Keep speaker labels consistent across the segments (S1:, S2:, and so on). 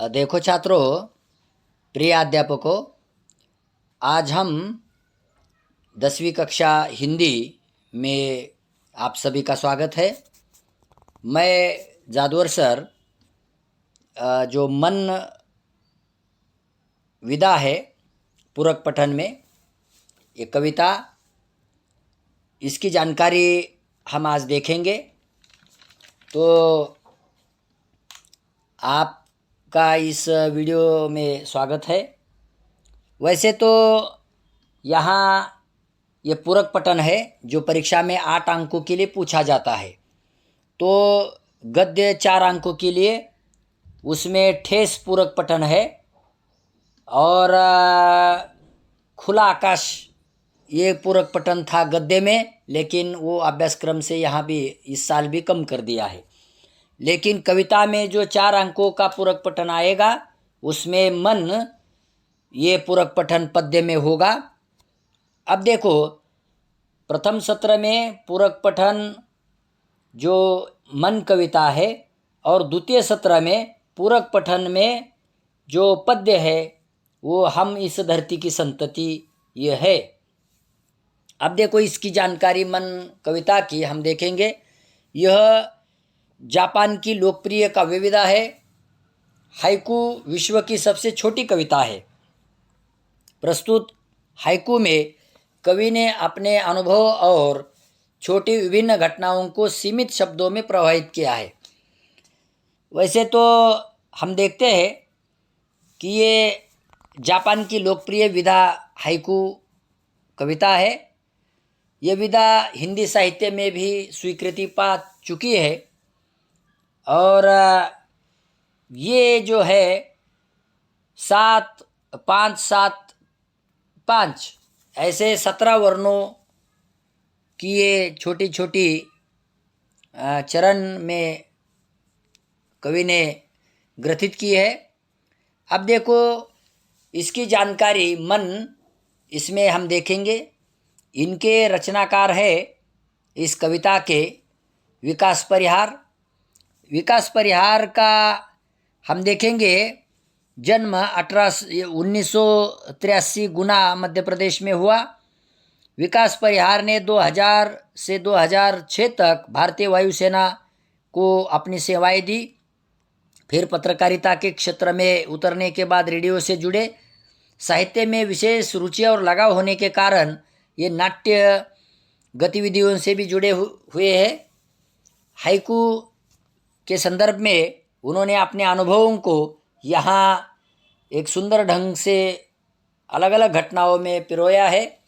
S1: देखो छात्रों, प्रिय अध्यापकों, आज हम 10वीं कक्षा हिंदी में आप सभी का स्वागत है। मैं जादवर सर जो मन विदा है पूरक पठन में ये कविता, इसकी जानकारी हम आज देखेंगे। तो आपका इस वीडियो में स्वागत है। वैसे तो यहाँ ये पूरक पठन है जो परीक्षा में 8 अंकों के लिए पूछा जाता है। तो गद्य 4 अंकों के लिए उसमें ठेस पूरक पठन है और खुला आकाश ये पूरक पठन था गद्य में, लेकिन वो अभ्यासक्रम से यहाँ भी इस साल भी कम कर दिया है। लेकिन कविता में जो 4 अंकों का पूरक पठन आएगा उसमें मन ये पूरक पठन पद्य में होगा। अब देखो, प्रथम सत्र में पूरक पठन जो मन कविता है और द्वितीय सत्र में पूरक पठन में जो पद्य है वो हम इस धरती की संतति ये है। अब देखो, इसकी जानकारी मन कविता की हम देखेंगे। यह जापान की लोकप्रिय काव्य विधा है। हाइकू विश्व की सबसे छोटी कविता है। प्रस्तुत हाइकू में कवि ने अपने अनुभव और छोटी विभिन्न घटनाओं को सीमित शब्दों में प्रवाहित किया है। वैसे तो हम देखते हैं कि ये जापान की लोकप्रिय विधा हाइकू कविता है। ये विधा हिंदी साहित्य में भी स्वीकृति पा चुकी है और ये जो है 7 5 7 5 ऐसे 17 वर्णों की ये छोटी छोटी चरण में कवि ने ग्रथित की है। अब देखो, इसकी जानकारी मन इसमें हम देखेंगे। इनके रचनाकार है इस कविता के विकास परिहार। विकास परिहार का हम देखेंगे। जन्म 1983 गुना मध्य प्रदेश में हुआ। विकास परिहार ने 2000 से 2006 तक भारतीय वायुसेना को अपनी सेवाएं दी। फिर पत्रकारिता के क्षेत्र में उतरने के बाद रेडियो से जुड़े। साहित्य में विशेष रुचि और लगाव होने के कारण ये नाट्य गतिविधियों से भी जुड़े हुए हैं। हाइकू के संदर्भ में उन्होंने अपने अनुभवों को यहाँ एक सुंदर ढंग से अलग अलग घटनाओं में पिरोया है।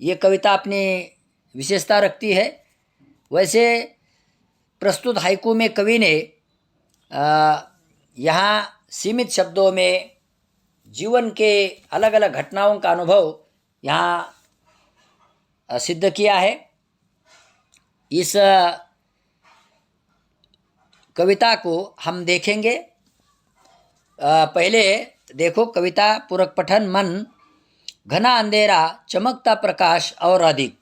S1: ये कविता अपनी विशेषता रखती है। वैसे प्रस्तुत हाइकू में कवि ने यहाँ सीमित शब्दों में जीवन के अलग अलग घटनाओं का अनुभव यहाँ सिद्ध किया है। इस कविता को हम देखेंगे। पहले देखो, कविता पूरक पठन मन घना अंधेरा चमकता प्रकाश और अधिक।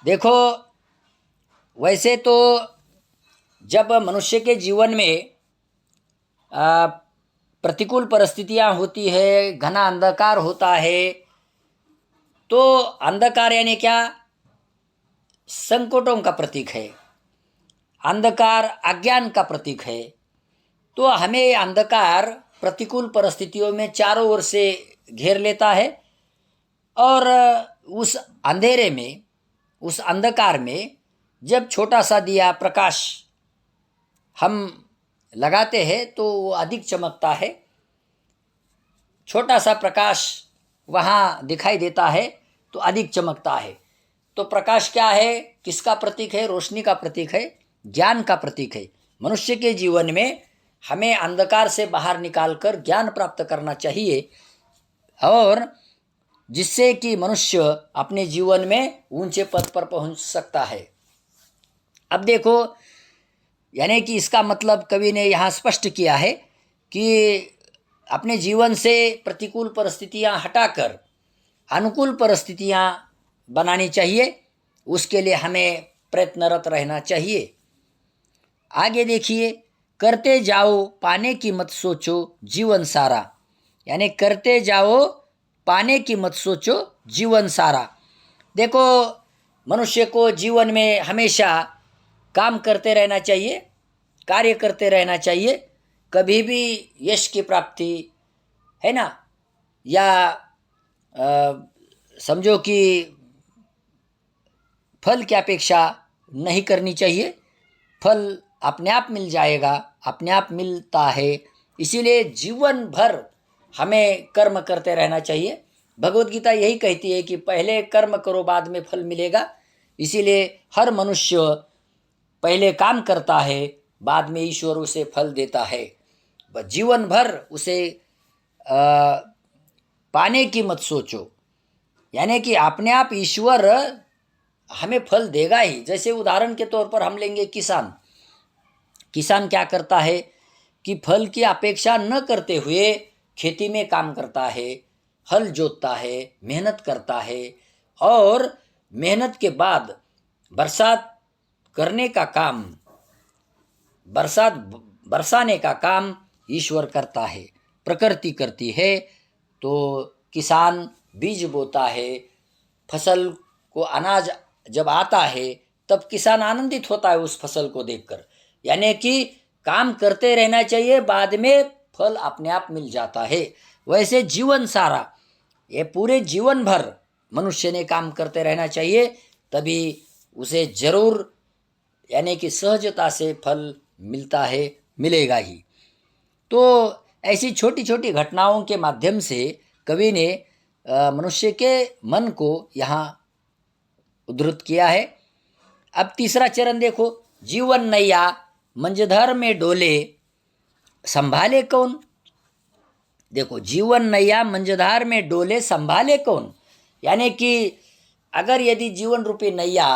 S1: देखो, वैसे तो जब मनुष्य के जीवन में प्रतिकूल परिस्थितियां होती है, घना अंधकार होता है, तो अंधकार यानी क्या? संकटों का प्रतीक है। अंधकार अज्ञान का प्रतीक है। तो हमें अंधकार प्रतिकूल परिस्थितियों में चारों ओर से घेर लेता है और उस अंधेरे में, उस अंधकार में जब छोटा सा दिया प्रकाश हम लगाते हैं तो वो अधिक चमकता है। छोटा सा प्रकाश वहाँ दिखाई देता है तो अधिक चमकता है। तो प्रकाश क्या है? किसका प्रतीक है? रोशनी का प्रतीक है, ज्ञान का प्रतीक है। मनुष्य के जीवन में हमें अंधकार से बाहर निकालकर ज्ञान प्राप्त करना चाहिए और जिससे कि मनुष्य अपने जीवन में ऊंचे पद पर पहुंच सकता है। अब देखो, यानी कि इसका मतलब कवि ने यहाँ स्पष्ट किया है कि अपने जीवन से प्रतिकूल परिस्थितियाँ हटाकर अनुकूल परिस्थितियाँ बनानी चाहिए। उसके लिए हमें प्रयत्नरत रहना चाहिए। आगे देखिए, करते जाओ पाने की मत सोचो जीवन सारा, यानी करते जाओ पाने की मत सोचो जीवन सारा। देखो, मनुष्य को जीवन में हमेशा काम करते रहना चाहिए, कार्य करते रहना चाहिए। कभी भी यश की प्राप्ति है ना, या समझो कि फल की अपेक्षा नहीं करनी चाहिए। फल अपने आप मिल जाएगा, अपने आप मिलता है। इसीलिए जीवन भर हमें कर्म करते रहना चाहिए। भगवत गीता यही कहती है कि पहले कर्म करो बाद में फल मिलेगा। इसीलिए हर मनुष्य पहले काम करता है, बाद में ईश्वर उसे फल देता है। जीवन भर उसे पाने की मत सोचो, यानी कि अपने आप ईश्वर हमें फल देगा ही। जैसे उदाहरण के तौर पर हम लेंगे किसान। किसान क्या करता है कि फल की अपेक्षा न करते हुए खेती में काम करता है, हल जोतता है, मेहनत करता है, और मेहनत के बाद बरसात करने का काम, बरसात बरसाने का काम ईश्वर करता है, प्रकृति करती है। तो किसान बीज बोता है, फसल को अनाज जब आता है तब किसान आनंदित होता है उस फसल को देखकर। यानी कि काम करते रहना चाहिए, बाद में फल अपने आप मिल जाता है। वैसे जीवन सारा, ये पूरे जीवन भर मनुष्य ने काम करते रहना चाहिए, तभी उसे जरूर यानी कि सहजता से फल मिलता है, मिलेगा ही। तो ऐसी छोटी छोटी घटनाओं के माध्यम से कवि ने मनुष्य के मन को यहाँ उद्धृत किया है। अब तीसरा चरण देखो, जीवन नैया मंझधार में डोले संभाले कौन। देखो, जीवन नैया मंझधार में डोले संभाले कौन, यानी कि अगर यदि जीवन रूपी नैया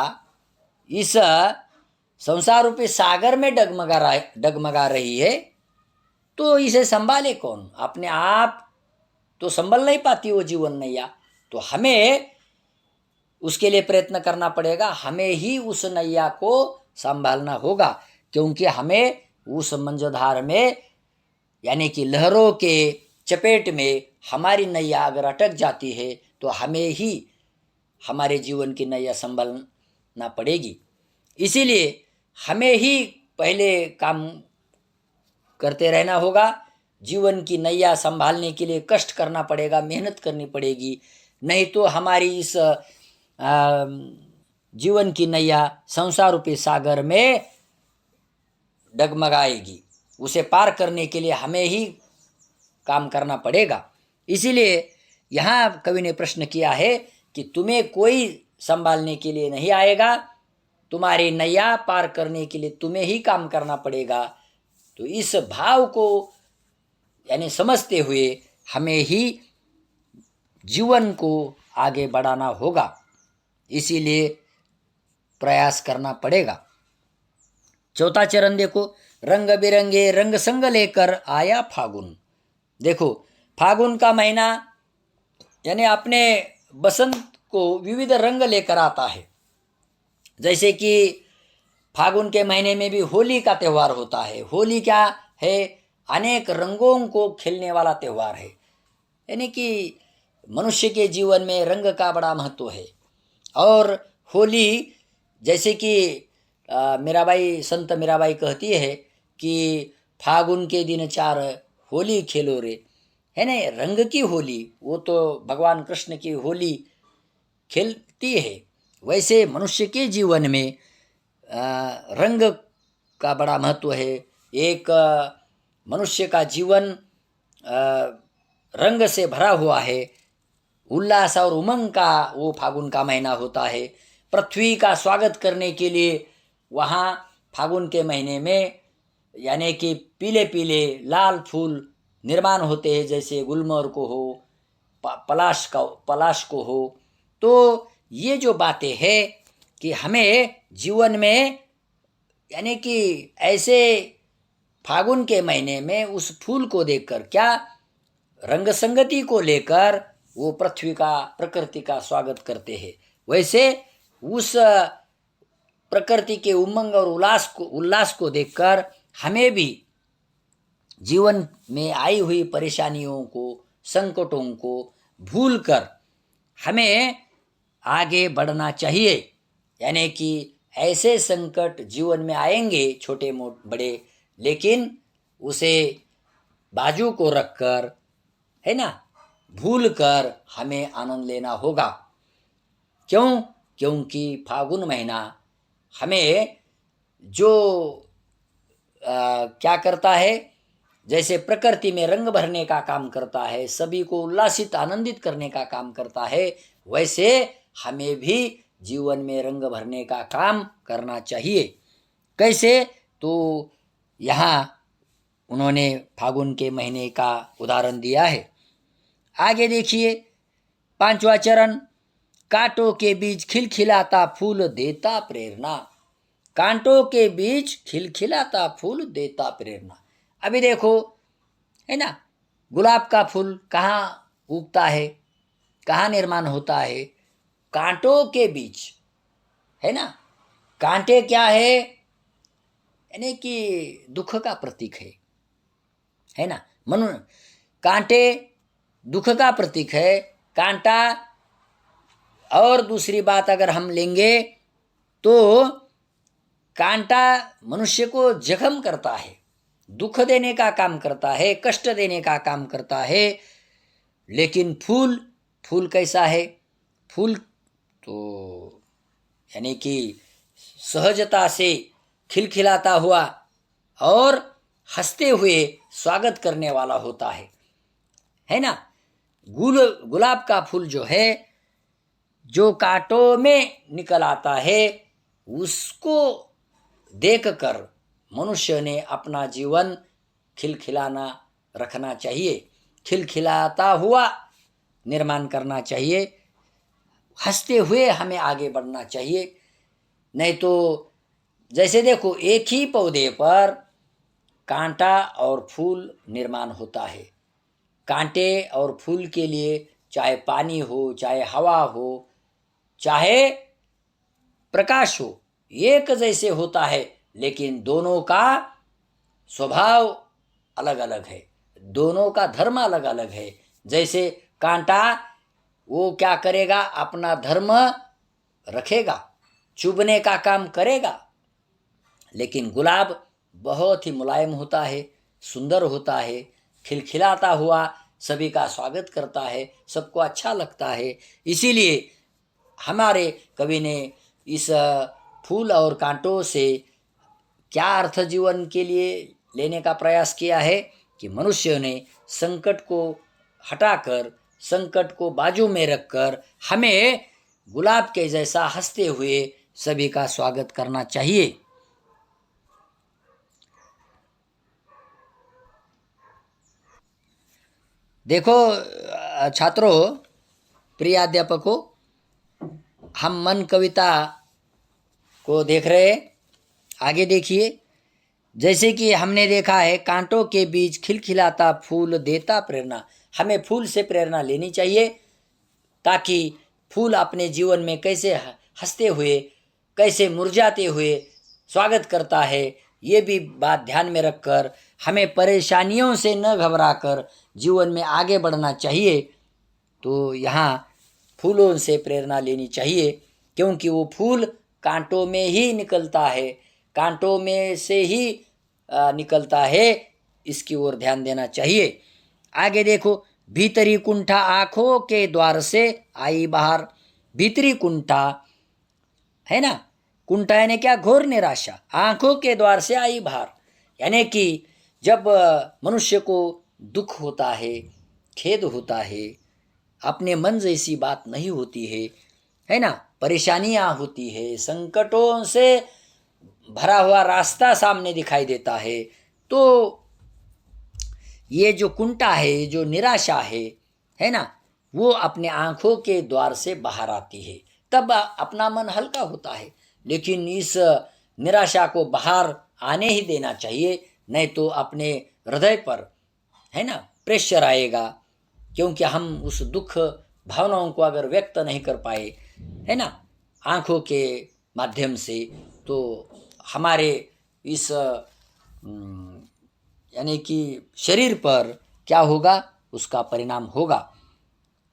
S1: इस संसार रूपी सागर में डगमगा रही है तो इसे संभाले कौन। अपने आप तो संभल नहीं पाती वो जीवन नैया, तो हमें उसके लिए प्रयत्न करना पड़ेगा। हमें ही उस नैया को संभालना होगा, क्योंकि हमें उस मंझधार में यानी कि लहरों के चपेट में हमारी नैया अगर अटक जाती है तो हमें ही हमारे जीवन की नैया संभालना पड़ेगी। इसीलिए हमें ही पहले काम करते रहना होगा। जीवन की नैया संभालने के लिए कष्ट करना पड़ेगा, मेहनत करनी पड़ेगी, नहीं तो हमारी इस जीवन की नैया संसार रूपी सागर में डगमगाएगी। उसे पार करने के लिए हमें ही काम करना पड़ेगा। इसीलिए यहाँ कवि ने प्रश्न किया है कि तुम्हें कोई संभालने के लिए नहीं आएगा, तुम्हारी नैया पार करने के लिए तुम्हें ही काम करना पड़ेगा। तो इस भाव को यानी समझते हुए हमें ही जीवन को आगे बढ़ाना होगा, इसीलिए प्रयास करना पड़ेगा। चौथा चरण देखो, रंग बिरंगे रंग संग लेकर आया फागुन। देखो, फागुन का महीना यानी अपने बसंत को विविध रंग लेकर आता है। जैसे कि फागुन के महीने में भी होली का त्यौहार होता है। होली क्या है? अनेक रंगों को खेलने वाला त्यौहार है। यानी कि मनुष्य के जीवन में रंग का बड़ा महत्व है। और होली जैसे कि मीराबाई, संत मीराबाई कहती है कि फागुन के दिन चार होली खेलो रे, है ना। रंग की होली, वो तो भगवान कृष्ण की होली खेलती है। वैसे मनुष्य के जीवन में रंग का बड़ा महत्व है। एक मनुष्य का जीवन रंग से भरा हुआ है। उल्लास और उमंग का वो फागुन का महीना होता है। पृथ्वी का स्वागत करने के लिए वहाँ फागुन के महीने में यानी कि पीले पीले लाल फूल निर्माण होते हैं, जैसे गुलमोहर को हो, पलाश को हो। तो ये जो बातें हैं कि हमें जीवन में यानी कि ऐसे फागुन के महीने में उस फूल को देखकर, क्या रंग संगति को लेकर वो पृथ्वी का, प्रकृति का स्वागत करते हैं। वैसे उस प्रकृति के उमंग और उल्लास को देखकर हमें भी जीवन में आई हुई परेशानियों को, संकटों को भूलकर हमें आगे बढ़ना चाहिए। यानी कि ऐसे संकट जीवन में आएंगे छोटे बड़े, लेकिन उसे बाजू को रखकर, है ना, भूल कर हमें आनंद लेना होगा। क्यों? क्योंकि फागुन महीना हमें जो क्या करता है, जैसे प्रकृति में रंग भरने का काम करता है, सभी को उल्लासित आनंदित करने का काम करता है, वैसे हमें भी जीवन में रंग भरने का काम करना चाहिए। कैसे? तो यहाँ उन्होंने फागुन के महीने का उदाहरण दिया है। आगे देखिए 5वां चरण, कांटों के बीच खिलखिलाता फूल देता प्रेरणा। कांटों के बीच खिलखिलाता फूल देता प्रेरणा। अभी देखो, है ना, गुलाब का फूल कहाँ उगता है, कहाँ निर्माण होता है? कांटों के बीच, है ना। कांटे क्या है? यानी कि दुख का प्रतीक है ना। कांटे दुख का प्रतीक है। कांटा, और दूसरी बात अगर हम लेंगे तो कांटा मनुष्य को जख्म करता है, दुख देने का काम करता है, कष्ट देने का काम करता है। लेकिन फूल कैसा है? फूल तो यानी कि सहजता से खिलखिलाता हुआ और हंसते हुए स्वागत करने वाला होता है ना। गुलाब का फूल जो है, जो कांटों में निकल आता है, उसको देखकर मनुष्य ने अपना जीवन खिलखिलाना रखना चाहिए, खिलखिलाता हुआ निर्माण करना चाहिए, हंसते हुए हमें आगे बढ़ना चाहिए। नहीं तो जैसे देखो, एक ही पौधे पर कांटा और फूल निर्माण होता है। कांटे और फूल के लिए चाहे पानी हो, चाहे हवा हो, चाहे प्रकाश हो, एक जैसे होता है, लेकिन दोनों का स्वभाव अलग अलग है, दोनों का धर्म अलग अलग है। जैसे कांटा वो क्या करेगा? अपना धर्म रखेगा, चुभने का काम करेगा। लेकिन गुलाब बहुत ही मुलायम होता है, सुंदर होता है, खिलखिलाता हुआ सभी का स्वागत करता है, सबको अच्छा लगता है। इसीलिए हमारे कवि ने इस फूल और कांटों से क्या अर्थ जीवन के लिए लेने का प्रयास किया है कि मनुष्य ने संकट को हटाकर, संकट को बाजू में रखकर हमें गुलाब के जैसा हंसते हुए सभी का स्वागत करना चाहिए। देखो छात्रों, प्रिय अध्यापकों, हम मन कविता को देख रहे हैं। आगे देखिए, जैसे कि हमने देखा है, कांटों के बीच खिलखिलाता फूल देता प्रेरणा। हमें फूल से प्रेरणा लेनी चाहिए, ताकि फूल अपने जीवन में कैसे हंसते हुए, कैसे मुरझाते हुए स्वागत करता है, ये भी बात ध्यान में रखकर हमें परेशानियों से न घबराकर जीवन में आगे बढ़ना चाहिए। तो यहाँ फूलों से प्रेरणा लेनी चाहिए, क्योंकि वो फूल कांटों में ही निकलता है, कांटों में से ही निकलता है, इसकी ओर ध्यान देना चाहिए। आगे देखो, भीतरी कुंठा आंखों के द्वार से आई बाहर। भीतरी कुंठा, है ना, कुंठा यानी क्या? घोर निराशा, आंखों के द्वार से आई बाहर। यानी कि जब मनुष्य को दुख होता है, खेद होता है, अपने मन जैसी बात नहीं होती है ना, परेशानियां होती है, संकटों से भरा हुआ रास्ता सामने दिखाई देता है, तो ये जो कुंठा है, जो निराशा है ना, वो अपने आंखों के द्वार से बाहर आती है, तब अपना मन हल्का होता है। लेकिन इस निराशा को बाहर आने ही देना चाहिए, नहीं तो अपने हृदय पर, है ना, प्रेशर आएगा। क्योंकि हम उस दुख भावनाओं को अगर व्यक्त नहीं कर पाए, है ना, आंखों के माध्यम से, तो हमारे इस यानी कि शरीर पर क्या होगा, उसका परिणाम होगा,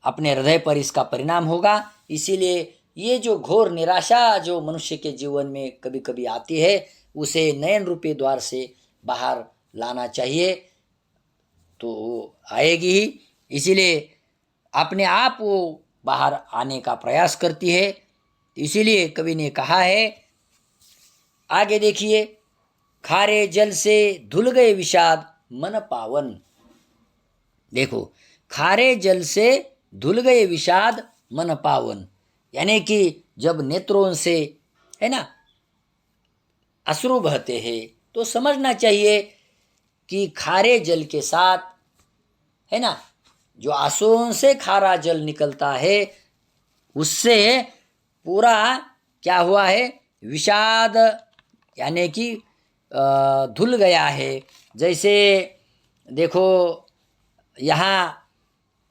S1: अपने हृदय पर इसका परिणाम होगा। इसीलिए ये जो घोर निराशा जो मनुष्य के जीवन में कभी कभी आती है, उसे नयन रूपी द्वार से बाहर लाना चाहिए, तो वो आएगी ही। इसीलिए अपने आप वो बाहर आने का प्रयास करती है। इसीलिए कवि ने कहा है, आगे देखिए, खारे जल से धुल गए विषाद मन पावन। देखो, खारे जल से धुल गए विषाद मन पावन, यानी कि जब नेत्रों से, है ना, अश्रु बहते हैं तो समझना चाहिए कि खारे जल के साथ, है ना, जो आंसुओं से खारा जल निकलता है, उससे पूरा क्या हुआ है, विषाद यानी कि धुल गया है। जैसे देखो यहाँ,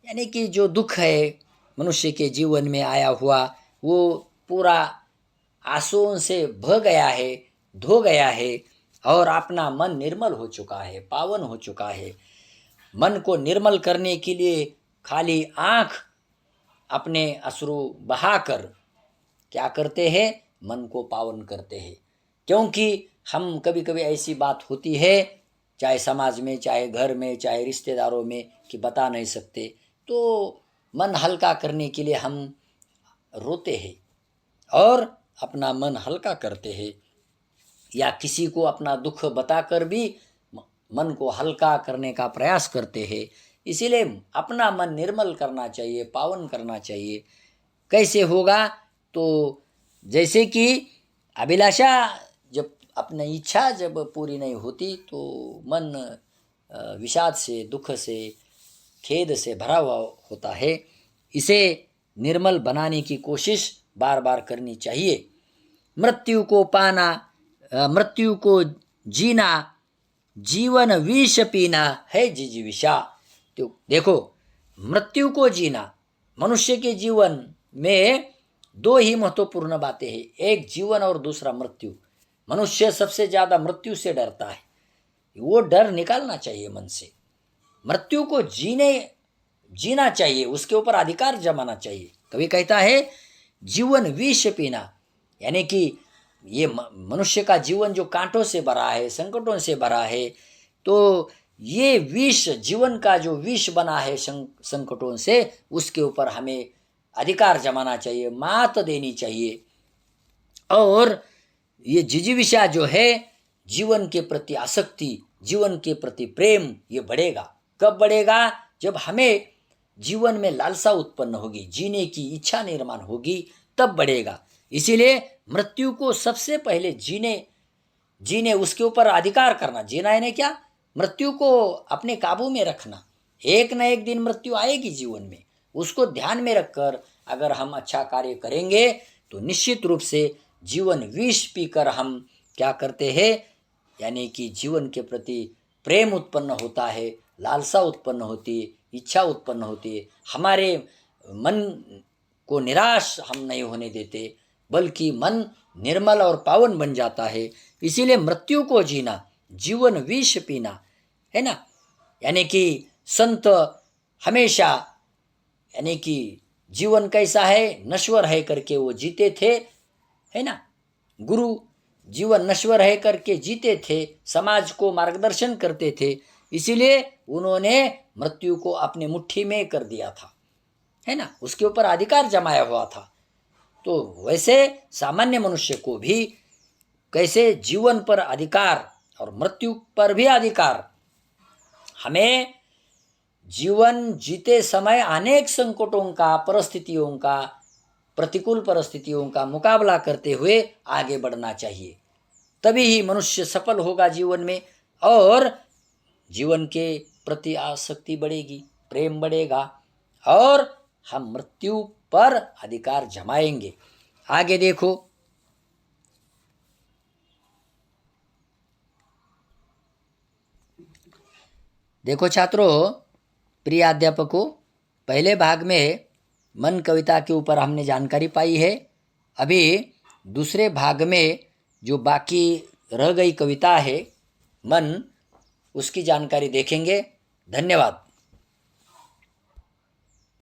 S1: यानी कि जो दुख है मनुष्य के जीवन में आया हुआ, वो पूरा आंसुओं से बह गया है, धो गया है, और अपना मन निर्मल हो चुका है, पावन हो चुका है। मन को निर्मल करने के लिए खाली आँख अपने अश्रु बहाकर क्या करते हैं, मन को पावन करते हैं। क्योंकि हम कभी कभी ऐसी बात होती है, चाहे समाज में, चाहे घर में, चाहे रिश्तेदारों में, कि बता नहीं सकते, तो मन हल्का करने के लिए हम रोते हैं और अपना मन हल्का करते हैं, या किसी को अपना दुख बताकर भी मन को हल्का करने का प्रयास करते हैं। इसीलिए अपना मन निर्मल करना चाहिए, पावन करना चाहिए। कैसे होगा, तो जैसे कि अभिलाषा जब अपनी इच्छा जब पूरी नहीं होती तो मन विषाद से, दुख से, खेद से भरा हुआ होता है। इसे निर्मल बनाने की कोशिश बार बार करनी चाहिए। मृत्यु को पाना, मृत्यु को जीना, जीवन विष पीना है जिजीविषा। तो देखो, मृत्यु को जीना, मनुष्य के जीवन में दो ही महत्वपूर्ण बातें हैं, एक जीवन और दूसरा मृत्यु। मनुष्य सबसे ज्यादा मृत्यु से डरता है, वो डर निकालना चाहिए मन से। मृत्यु को जीना चाहिए, उसके ऊपर अधिकार जमाना चाहिए। कभी कहता है जीवन विष पीना, यानी कि ये मनुष्य का जीवन जो कांटों से भरा है, संकटों से भरा है, तो ये विष, जीवन का जो विष बना है संकटों से, उसके ऊपर हमें अधिकार जमाना चाहिए, मात देनी चाहिए। और ये जिजीविषा जो है, जीवन के प्रति आसक्ति, जीवन के प्रति प्रेम, ये बढ़ेगा। कब बढ़ेगा, जब हमें जीवन में लालसा उत्पन्न होगी, जीने की इच्छा निर्माण होगी, तब बढ़ेगा। इसीलिए मृत्यु को सबसे पहले जीने उसके ऊपर अधिकार करना। जीना यानी क्या, मृत्यु को अपने काबू में रखना। एक न एक दिन मृत्यु आएगी जीवन में, उसको ध्यान में रखकर अगर हम अच्छा कार्य करेंगे तो निश्चित रूप से जीवन विष पीकर हम क्या करते हैं, यानी कि जीवन के प्रति प्रेम उत्पन्न होता है, लालसा उत्पन्न होती है, इच्छा उत्पन्न होती है। हमारे मन को निराश हम नहीं होने देते, बल्कि मन निर्मल और पावन बन जाता है। इसीलिए मृत्यु को जीना, जीवन विष पीना, है ना। यानी कि संत हमेशा, यानी कि जीवन कैसा है, नश्वर है करके वो जीते थे, है ना। गुरु जीवन नश्वर है करके जीते थे, समाज को मार्गदर्शन करते थे, इसीलिए उन्होंने मृत्यु को अपने मुट्ठी में कर दिया था, है ना, उसके ऊपर अधिकार जमाया हुआ था। तो वैसे सामान्य मनुष्य को भी कैसे जीवन पर अधिकार और मृत्यु पर भी अधिकार। हमें जीवन जीते समय अनेक संकटों का, परिस्थितियों का, प्रतिकूल परिस्थितियों का मुकाबला करते हुए आगे बढ़ना चाहिए। तभी ही मनुष्य सफल होगा जीवन में, और जीवन के प्रति आसक्ति बढ़ेगी, प्रेम बढ़ेगा, और हम मृत्यु पर अधिकार जमाएंगे। आगे देखो, देखो छात्रों, प्रिय अध्यापकों, पहले भाग में मन कविता के ऊपर हमने जानकारी पाई है। अभी दूसरे भाग में जो बाकी रह गई कविता है मन, उसकी जानकारी देखेंगे। धन्यवाद।